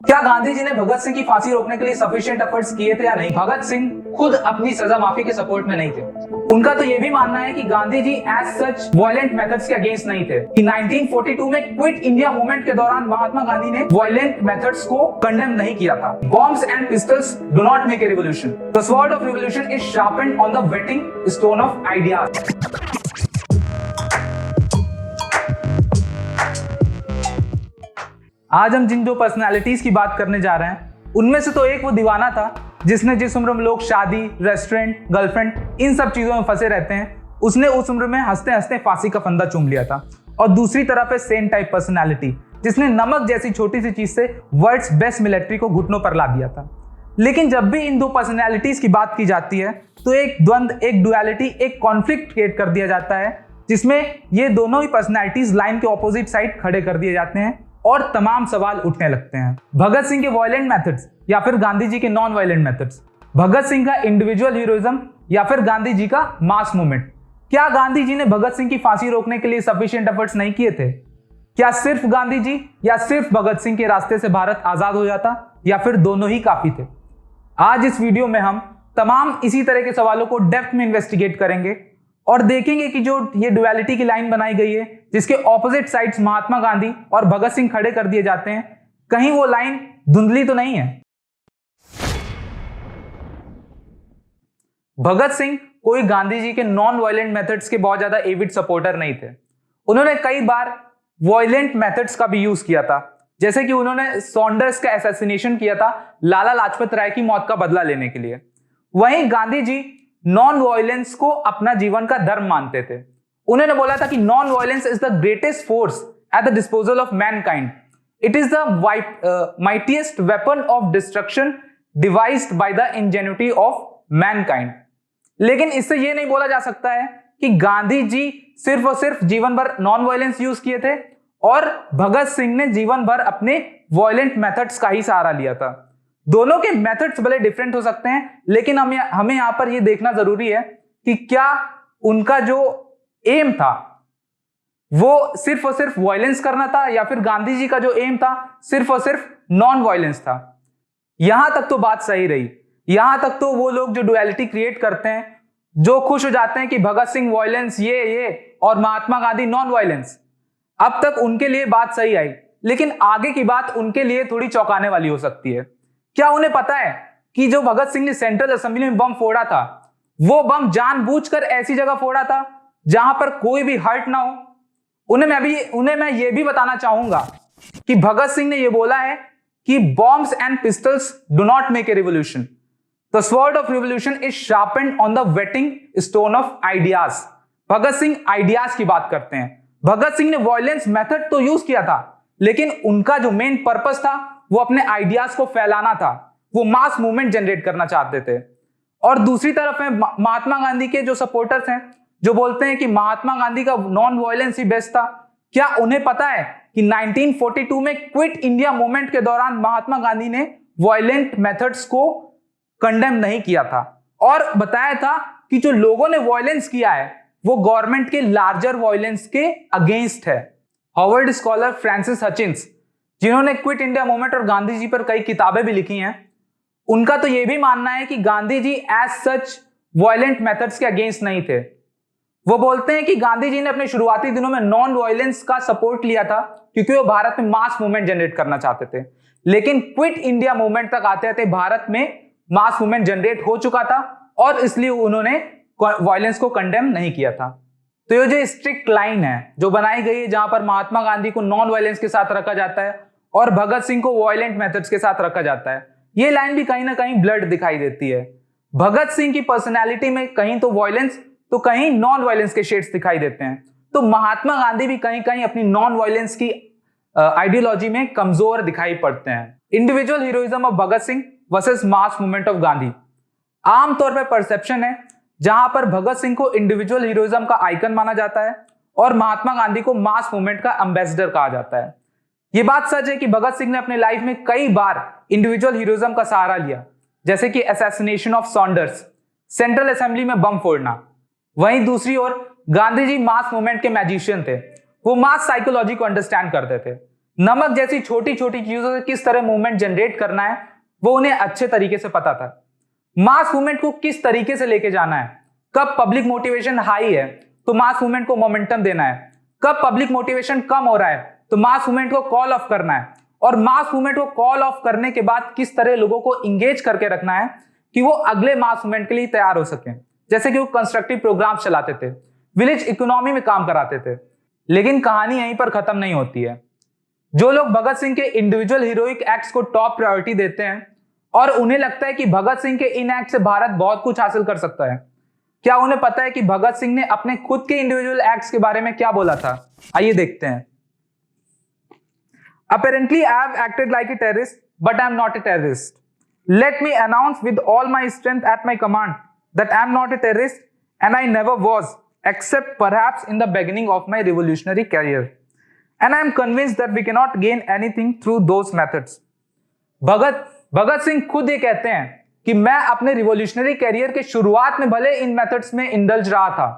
क्या गांधी जी ने भगत सिंह की फांसी रोकने के लिए सफिशिएंट एफर्ट्स किए थे या नहीं? भगत सिंह खुद अपनी सजा माफी के सपोर्ट में नहीं थे। उनका तो यह भी मानना है कि Gandhi ji as such violent methods के अगेंस्ट नहीं थे। कि 1942 में क्विट इंडिया मूवमेंट के दौरान महात्मा गांधी ने वायलेंट मेथड्स को कंडेम नहीं किया था। Bombs and pistols do not make a revolution. The sword of revolution is sharpened on the waiting stone of ideas. आज हम जिन दो पर्सनालिटीज की बात करने जा रहे हैं उनमें से तो एक वो दीवाना था जिसने जिस उम्र में लोग शादी, रेस्टोरेंट, गर्लफ्रेंड इन सब चीजों में फंसे रहते हैं, उसने उस उम्र में हंसते हंसते फांसी का फंदा चूम लिया था। और दूसरी तरफ है सेम टाइप पर्सनालिटी जिसने नमक जैसी छोटी सी चीज से वर्ल्ड्स बेस्ट मिलिट्री को घुटनों पर ला दिया था। लेकिन जब भी इन दो पर्सनालिटीज की बात की जाती है तो एक द्वंद्व, एक डुअलिटी, एक कॉन्फ्लिक्ट क्रिएट कर दिया जाता है जिसमें ये दोनों ही पर्सनालिटीज लाइन के ऑपोजिट साइड खड़े कर दिए जाते हैं और तमाम सवाल उठने लगते हैं। भगत सिंह के वायलेंट मेथड्स या फिर गांधी जी के non violent methods, Bhagat Singh का इंडिविजुअल हीरोइज्म या फिर गांधी जी का मास मूवमेंट। क्या गांधी जी ने भगत सिंह की फांसी रोकने के लिए सफिशिएंट एफर्ट्स नहीं किए थे? क्या सिर्फ गांधी जी या सिर्फ भगत सिंह के रास्ते से भारत आजाद हो जाता या फिर दोनों ही काफी थे? आज इस वीडियो में हम तमाम इसी तरह के सवालों को डेप्थ में इन्वेस्टिगेट करेंगे और देखेंगे कि जो ये डुअलिटी की लाइन बनाई गई है जिसके ऑपोजिट साइड्स महात्मा गांधी और भगत सिंह खड़े कर दिए जाते हैं, कहीं वो लाइन धुंधली तो नहीं है। भगत सिंह कोई गांधी जी के नॉन वायलेंट मेथड्स के बहुत ज्यादा एविड सपोर्टर नहीं थे। उन्होंने कई बार वायलेंट मेथड्स का भी यूज किया था, जैसे कि उन्होंने सॉन्डर्स का असैसिनेशन किया था लाला लाजपत राय की मौत का बदला लेने के लिए। वहीं गांधी जी नॉन वायलेंस को अपना जीवन का धर्म मानते थे। उन्होंने बोला था कि non violence is the greatest force at the disposal of Mankind. It is the mightiest weapon of destruction devised by the ingenuity of Mankind. लेकिन इससे यह नहीं बोला जा सकता है कि गांधी जी सिर्फ और सिर्फ जीवन भर नॉन वायलेंस यूज किए थे और भगत सिंह ने जीवन भर अपने वायलेंट मेथड्स का ही सहारा लिया था। दोनों के मेथड्स भले डिफरेंट हो सकते हैं, लेकिन हमें यहां पर यह देखना जरूरी है कि क्या उनका जो एम था वो सिर्फ और सिर्फ वायलेंस करना था या फिर गांधी जी का जो एम था सिर्फ और सिर्फ नॉन वायलेंस था। यहां तक तो बात सही रही। यहां तक तो वो लोग जो डुअलिटी क्रिएट करते हैं, जो खुश हो जाते हैं कि भगत सिंह वायलेंस ये और महात्मा गांधी नॉन वायलेंस, अब तक उनके लिए बात सही आई। लेकिन आगे की बात उनके लिए थोड़ी चौंकाने वाली हो सकती है। क्या उन्हें पता है कि जो भगत सिंह ने सेंट्रल असेंबली में बम फोड़ा था वो बम जानबूझकर ऐसी जगह फोड़ा था जहां पर कोई भी हर्ट ना हो? उन्हें मैं ये भी बताना चाहूंगा कि भगत सिंह ने ये बोला है कि bombs and pistols do not make a revolution. The sword of revolution is sharpened on the waiting stone of ideas. Bhagat Singh ideas की बात करते हैं। भगत सिंह ने वायलेंस मेथड तो यूज किया था, लेकिन उनका जो मेन पर्पस था वो अपने आइडियाज को फैलाना था। वो मास मूवमेंट जनरेट करना चाहते थे। और दूसरी तरफ है महात्मा गांधी के जो सपोर्टर्स हैं, जो बोलते हैं कि महात्मा गांधी का नॉन वायलेंस ही बेस्ट था। क्या उन्हें पता है कि 1942 में क्विट इंडिया मूवमेंट के दौरान महात्मा गांधी ने वायलेंट मेथड्स को कंडेम नहीं किया था और बताया था कि जो लोगों ने वायलेंस किया है वो गवर्नमेंट के लार्जर वायलेंस के अगेंस्ट है। हार्वर्ड स्कॉलर फ्रांसिस हचिंस, जिन्होंने क्विट इंडिया मूवमेंट और गांधी जी पर कई किताबें भी लिखी हैं, उनका तो यह भी मानना है कि Gandhi ji as such violent methods के अगेंस्ट नहीं थे। वो बोलते हैं कि गांधी जी ने अपने शुरुआती दिनों में नॉन वायलेंस का सपोर्ट लिया था क्योंकि वो भारत में मास मूवमेंट जनरेट करना चाहते थे। लेकिन क्विट इंडिया मूवमेंट तक आते आते भारत में मास मूवमेंट जनरेट हो चुका था और इसलिए उन्होंने वायलेंस को कंडेम नहीं किया था। तो ये जो स्ट्रिक्ट लाइन है जो बनाई गई है जहां पर महात्मा गांधी को नॉन वायलेंस के साथ रखा जाता है और भगत सिंह को वायलेंट मेथड्स के साथ रखा जाता है, ये लाइन भी कहीं ना कहीं ब्लड दिखाई देती है। भगत सिंह की पर्सनैलिटी में कहीं तो वायलेंस तो कहीं नॉन वायलेंस के शेड्स दिखाई देते हैं। तो महात्मा गांधी भी कहीं कहीं अपनी नॉन वायलेंस की आइडियोलॉजी में कमजोर दिखाई पड़ते हैं। Individual heroism of Bhagat Singh versus mass movement of Gandhi. आमतौर पर परसेप्शन है जहां पर भगत सिंह को इंडिविजुअल हीरोइज्म का आइकन माना जाता है और महात्मा गांधी को मास मूवमेंट का एम्बेसडर कहा जाता है। यह बात सच है कि भगत सिंह ने अपने लाइफ में कई बार इंडिविजुअल हीरोइज्म का सहारा लिया, जैसे कि assassination of Saunders, central assembly में बम फोड़ना। वहीं दूसरी ओर गांधी जी मास मूवमेंट के मैजिशियन थे। वो मास साइकोलॉजी को अंडरस्टैंड करते थे। नमक जैसी छोटी छोटी चीजों से किस तरह मूवमेंट जनरेट करना है वो उन्हें अच्छे तरीके से पता था। मास मूवमेंट को किस तरीके से लेके जाना है, कब पब्लिक मोटिवेशन हाई है तो मास मूवमेंट को मोमेंटम देना है, कब पब्लिक मोटिवेशन कम हो रहा है तो मास मूवमेंट को कॉल ऑफ करना है, और मास मूवमेंट को कॉल ऑफ करने के बाद किस तरह लोगों को इंगेज करके रखना है कि वो अगले मास मूवमेंट के लिए तैयार हो सके। जैसे कि वो कंस्ट्रक्टिव प्रोग्राम चलाते थे, विलेज इकोनॉमी में काम कराते थे। लेकिन कहानी यहीं पर खत्म नहीं होती है। जो लोग भगत सिंह के इंडिविजुअल हीरोइक एक्ट्स को टॉप प्रायोरिटी देते हैं और उन्हें लगता है कि भगत सिंह के इन एक्ट से भारत बहुत कुछ हासिल कर सकता है, क्या उन्हें पता है कि भगत सिंह ने अपने खुद के इंडिविजुअल एक्ट्स के बारे में क्या बोला था? आइए देखते हैं। Apparently, I have acted like a terrorist, but I am not a terrorist. Let me announce with all my strength at my command that I am not a terrorist and I never was, except perhaps in the beginning of my revolutionary career. And I am convinced that we cannot gain anything through those methods. Bhagat Singh खुद ये कहते हैं कि मैं अपने revolutionary career के शुरुआत में भले इन मेथड्स में इंडल्ज रहा था,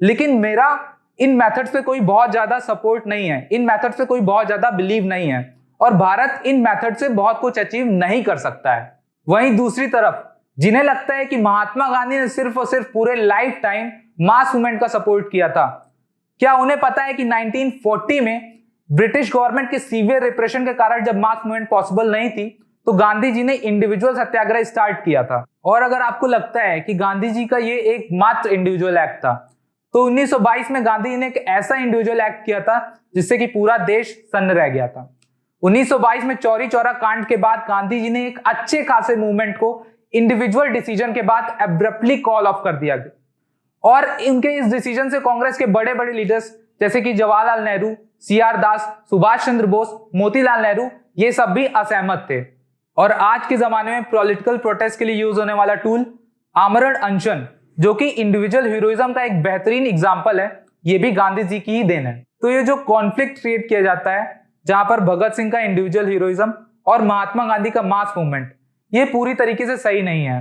लेकिन मेरा इन मेथड्स पे कोई बहुत ज्यादा सपोर्ट नहीं है, इन मेथड्स पे कोई बहुत ज्यादा बिलीव नहीं है, और भारत इन मेथड से बहुत कुछ अचीव नहीं कर सकता है। वहीं दूसरी तरफ जिन्हें लगता है कि महात्मा गांधी ने सिर्फ और सिर्फ पूरे लाइफ टाइम मास मूवमेंट का सपोर्ट किया था, क्या उन्हें पता है कि 1940 में ब्रिटिश गवर्नमेंट के सीवियर रिप्रेशन के कारण जब मास मूवमेंट पॉसिबल नहीं थी तो गांधी जी ने इंडिविजुअल सत्याग्रह स्टार्ट किया था। और अगर आपको लगता है कि गांधी जी का ये एक मात्र इंडिविजुअल एक्ट था, तो 1922 में गांधी जी ने एक ऐसा इंडिविजुअल एक्ट किया था जिससे कि पूरा देश सन्न रह गया था। 1922 में चौरी चौरा कांड के बाद गांधी जी ने एक अच्छे खासे मूवमेंट को इंडिविजुअल डिसीजन के बाद एब्रप्टली कॉल ऑफ कर दिया गया, और इनके इस डिसीजन से कांग्रेस के बड़े बड़े लीडर्स जैसे कि जवाहरलाल नेहरू, सीआर दास, सुभाष चंद्र बोस, मोतीलाल नेहरू, ये सब भी असहमत थे। और आज के जमाने में पॉलिटिकल प्रोटेस्ट के लिए यूज होने वाला टूल आमरण अनशन, जो कि इंडिविजुअल हीरोइज्म का एक बेहतरीन एग्जांपल है, ये भी गांधी जी की ही देन है। तो ये जो कॉन्फ्लिक्ट क्रिएट किया जाता है जहां पर भगत सिंह का इंडिविजुअल हीरोइज्म और महात्मा गांधी का मास मूवमेंट, ये पूरी तरीके से सही नहीं है।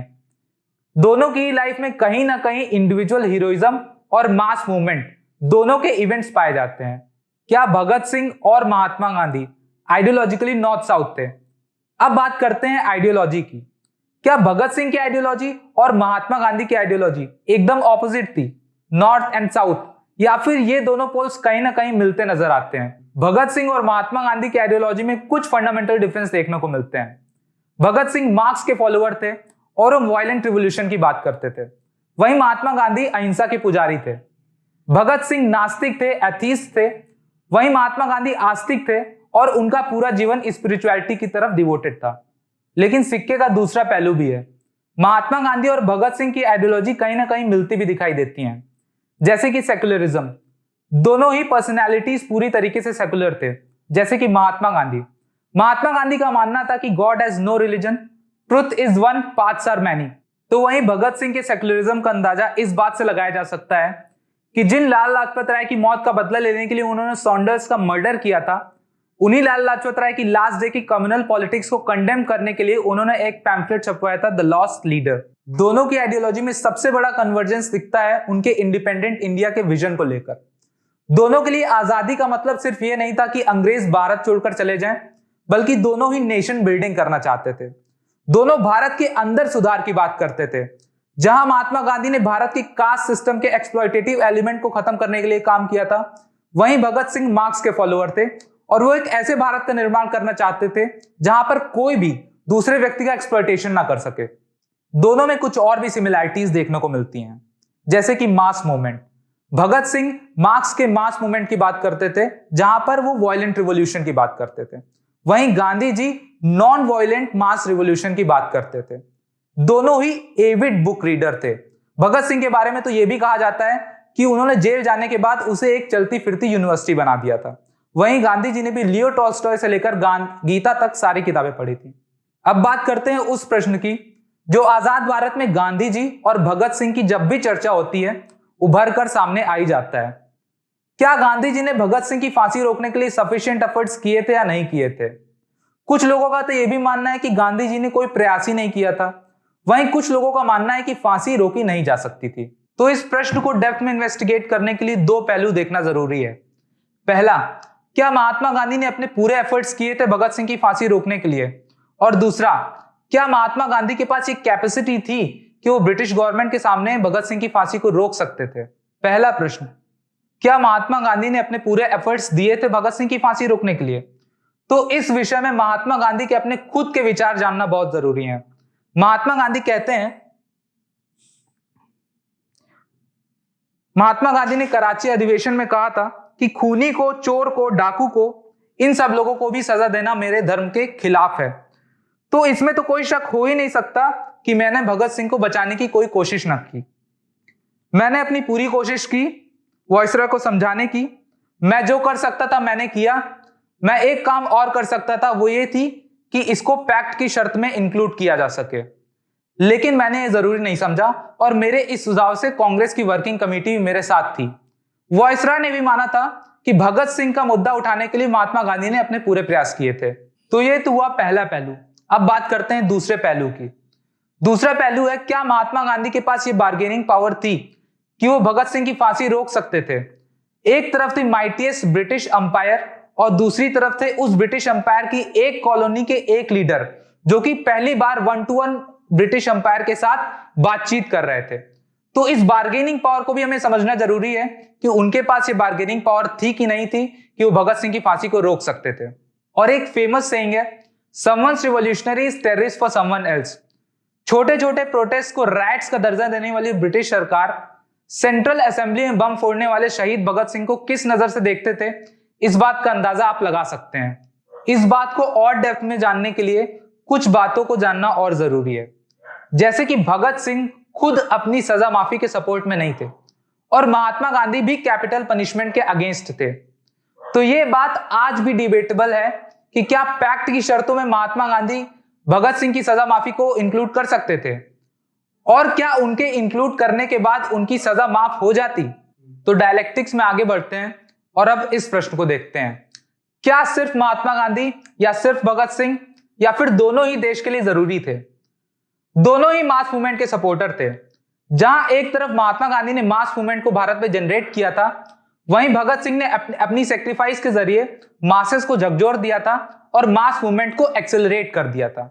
दोनों की लाइफ में कहीं ना कहीं इंडिविजुअल हीरोइज्म और मास मूवमेंट दोनों के इवेंट्स पाए जाते हैं। क्या भगत सिंह और Mahatma Gandhi ideologically north south थे? अब बात करते हैं आइडियोलॉजी की। क्या भगत सिंह की आइडियोलॉजी और महात्मा गांधी की आइडियोलॉजी एकदम ऑपोजिट थी, नॉर्थ एंड साउथ, या फिर ये दोनों पोल्स कहीं ना कहीं मिलते नजर आते हैं? भगत सिंह और महात्मा गांधी की आइडियोलॉजी में कुछ फंडामेंटल डिफरेंस देखने को मिलते हैं। भगत सिंह मार्क्स के फॉलोअर थे और वो वायलेंट रिवोल्यूशन की बात करते थे, वहीं महात्मा गांधी अहिंसा के पुजारी थे। भगत सिंह नास्तिक थे, एथीस्ट थे, वहीं महात्मा गांधी आस्तिक थे और उनका पूरा जीवन स्पिरिचुअलिटी की तरफ डिवोटेड था। लेकिन सिक्के का दूसरा पहलू भी है। महात्मा गांधी और भगत सिंह की आइडियोलॉजी कहीं ना कहीं मिलती भी दिखाई देती हैं, जैसे कि सेक्युलरिज्म। दोनों ही पर्सनैलिटीज पूरी तरीके से सेक्युलर थे, जैसे कि महात्मा गांधी का मानना था कि god has no religion, truth is one, paths are many. तो वहीं भगत सिंह के सेक्युलरिज्म का अंदाजा इस बात से लगाया जा सकता है कि जिन लाल लाजपत राय की मौत का बदला लेने के लिए उन्होंने सॉन्डर्स का मर्डर किया था, उन्हीं लाल लाजपत राय की लास्ट डे की कम्युनल पॉलिटिक्स को कंडेम करने के लिए उन्होंने एक पैम्फलेट छपवाया था, द लॉस्ट लीडर। दोनों की आइडियोलॉजी में सबसे बड़ा कन्वर्जेंस दिखता है उनके इंडिपेंडेंट इंडिया के विजन को लेकर। दोनों के लिए आजादी का मतलब सिर्फ ये नहीं था कि अंग्रेज भारत छोड़कर चले जाएं, बल्कि दोनों ही नेशन बिल्डिंग करना चाहते थे। दोनों भारत के अंदर सुधार की बात करते थे। जहां महात्मा गांधी ने भारत की कास्ट सिस्टम के एक्सप्लॉयटेटिव एलिमेंट को खत्म करने के लिए काम किया था, वहीं भगत सिंह मार्क्स के फॉलोअर थे और वो एक ऐसे भारत का निर्माण करना चाहते थे जहां पर कोई भी दूसरे व्यक्ति का एक्सप्लॉयटेशन ना कर सके। दोनों में कुछ और भी सिमिलैरिटीज देखने को मिलती हैं, जैसे कि mass movement. Bhagat Singh marks के मास मूवमेंट की बात करते थे जहां पर वो वायलेंट रिवॉल्यूशन की बात करते थे, वहीं गांधी जी नॉन वायलेंट मास रिवॉल्यूशन की बात करते थे। दोनों ही एविड बुक रीडर थे। भगत सिंह के बारे में तो यह भी कहा जाता है कि उन्होंने जेल जाने के बाद उसे एक चलती फिरती यूनिवर्सिटी बना दिया था। वहीं गांधी जी ने भी लियो टॉल्स्टॉय से लेकर गीता तक सारी किताबें पढ़ी थी। अब बात करते हैं उस प्रश्न की जो आजाद भारत में गांधी जी और भगत सिंह की जब भी चर्चा होती है उभर कर सामने आई जाता है। क्या गांधी जी ने भगत सिंह की फांसी रोकने के लिए सफिशिएंट एफर्ट्स किए थे या नहीं किए थे? कुछ लोगों का तो यह भी मानना है कि गांधी जी ने कोई प्रयास ही नहीं किया था, वहीं कुछ लोगों का मानना है कि फांसी रोकी नहीं जा सकती थी। तो इस प्रश्न को डेप्थ में इन्वेस्टिगेट करने के लिए दो पहलू देखना जरूरी है। पहला, क्या महात्मा गांधी ने अपने पूरे एफर्ट्स किए थे भगत सिंह की फांसी रोकने के लिए? और दूसरा, क्या महात्मा गांधी के पास एक कैपेसिटी थी कि वो ब्रिटिश गवर्नमेंट के सामने भगत सिंह की फांसी को रोक सकते थे? पहला प्रश्न, क्या महात्मा गांधी ने अपने पूरे एफर्ट्स दिए थे भगत सिंह की फांसी रोकने के लिए? तो इस विषय में महात्मा गांधी के अपने खुद के विचार जानना बहुत जरूरी है। महात्मा गांधी कहते हैं, महात्मा गांधी ने कराची अधिवेशन में कहा था कि खूनी को, चोर को, डाकू को, इन सब लोगों को भी सजा देना मेरे धर्म के खिलाफ है। तो इसमें तो कोई शक हो ही नहीं सकता कि मैंने भगत सिंह को बचाने की कोई कोशिश न की। मैंने अपनी पूरी कोशिश की वायसरॉय को समझाने की। मैं जो कर सकता था मैंने किया। मैं एक काम और कर सकता था, वो ये थी कि इसको पैक्ट की शर्त में इंक्लूड किया जा सके, लेकिन मैंने ये जरूरी नहीं समझा और मेरे इस सुझाव से कांग्रेस की वर्किंग कमेटी भी मेरे साथ थी। वायसरॉय ने भी माना था कि भगत सिंह का मुद्दा उठाने के लिए महात्मा गांधी ने अपने पूरे प्रयास किए थे। तो ये तो हुआ पहला पहलू। अब बात करते हैं दूसरे पहलू की। दूसरा पहलू है, क्या महात्मा गांधी के पास ये बार्गेनिंग पावर थी कि वो भगत सिंह की फांसी रोक सकते थे? एक तरफ थी माइटीएस्ट ब्रिटिश अंपायर और दूसरी तरफ थे उस ब्रिटिश अंपायर की एक कॉलोनी के एक लीडर जो कि पहली बार 1-to-1 ब्रिटिश अंपायर के साथ बातचीत कर रहे थे। तो इस बार्गेनिंग पावर को भी हमें समझना जरूरी है कि उनके पास ये बार्गेनिंग पावर थी कि नहीं थी कि वो भगत सिंह की फांसी को रोक सकते थे। और एक फेमस सेइंग है, someone's revolutionary is terrorist for someone else. छोटे छोटे प्रोटेस्ट को राइट्स का दर्जा देने वाली ब्रिटिश सरकार सेंट्रल असेंबली में बम फोड़ने वाले शहीद भगत सिंह को किस नजर से देखते थे, इस बात का अंदाजा आप लगा सकते हैं। इस बात को और डेप्थ में जानने के लिए कुछ बातों को जानना और जरूरी है, जैसे कि भगत सिंह खुद अपनी सजा माफी के सपोर्ट में नहीं थे और महात्मा गांधी भी कैपिटल पनिशमेंट के अगेंस्ट थे। तो ये बात आज भी डिबेटेबल है कि क्या पैक्ट की शर्तों में महात्मा गांधी भगत सिंह की सजा माफी को इंक्लूड कर सकते थे और क्या उनके इंक्लूड करने के बाद उनकी सजा माफ हो जाती? तो डायलेक्टिक्स में आगे बढ़ते हैं और अब इस प्रश्न को देखते हैं, क्या सिर्फ महात्मा गांधी या सिर्फ भगत सिंह या फिर दोनों ही देश के लिए जरूरी थे? दोनों ही मास मूवमेंट के सपोर्टर थे। जहां एक तरफ महात्मा गांधी ने मास मूवमेंट को भारत में जनरेट किया था, वहीं भगत सिंह ने अपनी सेक्रीफाइस के जरिए मासेस को झकझोर दिया था और मास मूवमेंट को एक्सेलरेट कर दिया था।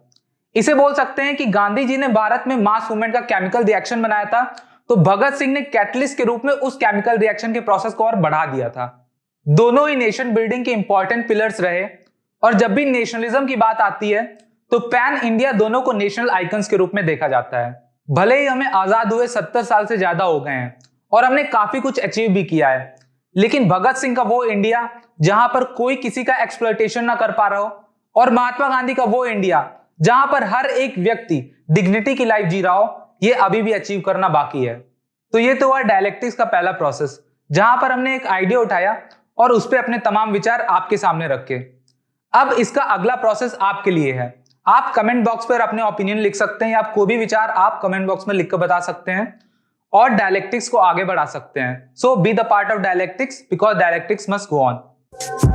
इसे बोल सकते हैं कि गांधी जी ने भारत में मास मूवमेंट का केमिकल रिएक्शन बनाया था, तो भगत सिंह ने कैटलिस्ट के रूप में उस केमिकल रिएक्शन के प्रोसेस को और बढ़ा दिया था। दोनों ही नेशन बिल्डिंग के इंपॉर्टेंट पिलर्स रहे और जब भी नेशनलिज्म की बात आती है तो पैन इंडिया दोनों को नेशनल आइकन्स के रूप में देखा जाता है। भले ही हमें आजाद हुए 70 साल से ज्यादा हो गए हैं और हमने काफी कुछ अचीव भी किया है, लेकिन भगत सिंह का वो इंडिया जहां पर कोई किसी का एक्सप्लॉयटेशन ना कर पा रहा हो और महात्मा गांधी का वो इंडिया जहां पर हर एक व्यक्ति डिग्निटी की लाइफ जी रहा हो, ये अभी भी अचीव करना बाकी है। तो ये तो हुआ डायलेक्टिक्स का पहला प्रोसेस, जहां पर हमने एक आइडिया उठाया और उस पर अपने तमाम विचार आपके सामने रखे। अब इसका अगला प्रोसेस आपके लिए है। आप कमेंट बॉक्स पर अपने ओपिनियन लिख सकते हैं या कोई भी विचार आप कमेंट बॉक्स में लिखकर बता सकते हैं और डायलेक्टिक्स को आगे बढ़ा सकते हैं। So be the part of dialectics because dialectics must go on.